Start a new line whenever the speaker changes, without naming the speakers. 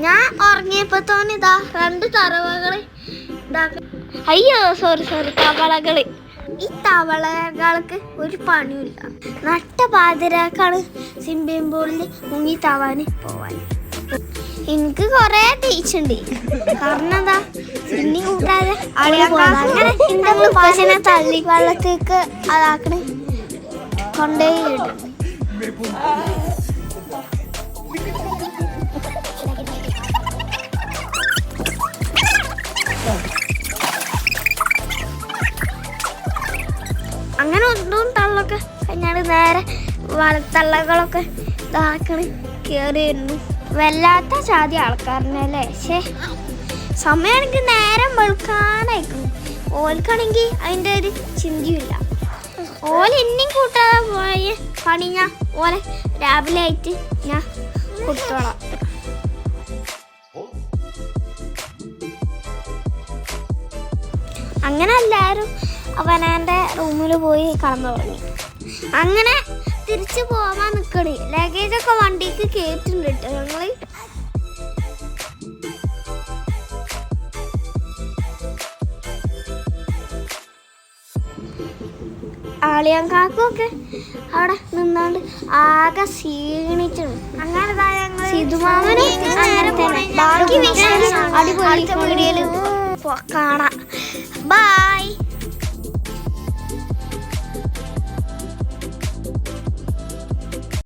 ഞാൻ ഉറങ്ങിയപ്പോ തോന്നി ഇതാ 2 തവളകള് അയ്യോ സോറി തവളകള്. ഈ തവളകൾക്ക് ഒരു പണിയില്ല. നട്ട പാതിരാക്കാണ് സ്വിമ്മിംഗ് പൂളിൽ മുങ്ങി താവാന് പോവാൻ. എനിക്ക് കൊറേ തേച്ചുണ്ട്. കാരണം എന്താ ഇനി കൂട്ടാതെ അങ്ങനെ തള്ളി വെള്ളത്തേക്ക് അതാക്കണ കൊണ്ടേ ഇടും. അങ്ങനെ ഒന്നും തള്ളൊക്കെ കഴിഞ്ഞാൽ നേരെ തള്ളകളൊക്കെ ഇതാക്കണ് കയറി വരുന്നു. വല്ലാത്ത ചാതി ആൾക്കാരനല്ലേ. പക്ഷേ സമയമാണെങ്കിൽ നേരം വെളുക്കാനായിരിക്കും. ഓൽക്കാണെങ്കിൽ അതിൻ്റെ ഒരു ചിന്തയുമില്ല. ഓല എന്നെയും കൂട്ടാതെ പോയ പണി ഞാൻ ഓലെ രാവിലെ ആയിട്ട് ഞാൻ കൊടുത്തോളാം. അങ്ങനെ എല്ലാവരും അവനവൻ്റെ റൂമിൽ പോയി കടന്നു തുടങ്ങി. അങ്ങനെ തിരിച്ചു പോവാൻ നിൽക്കണേ. ലഗേജൊക്കെ വണ്ടിക്ക് കയറ്റുന്നുണ്ട് കേട്ടോ ഞങ്ങൾ. ആളിയങ്കാക്കൊക്കെ അവിടെ നിന്നാണ്ട് ആകെ ക്ഷീണിച്ചിടും. അങ്ങനെ സിധുമാമന് ബാക്കി വിശേഷം അടിപൊളി വീഡിയോയിൽ കാണാം. ബൈ.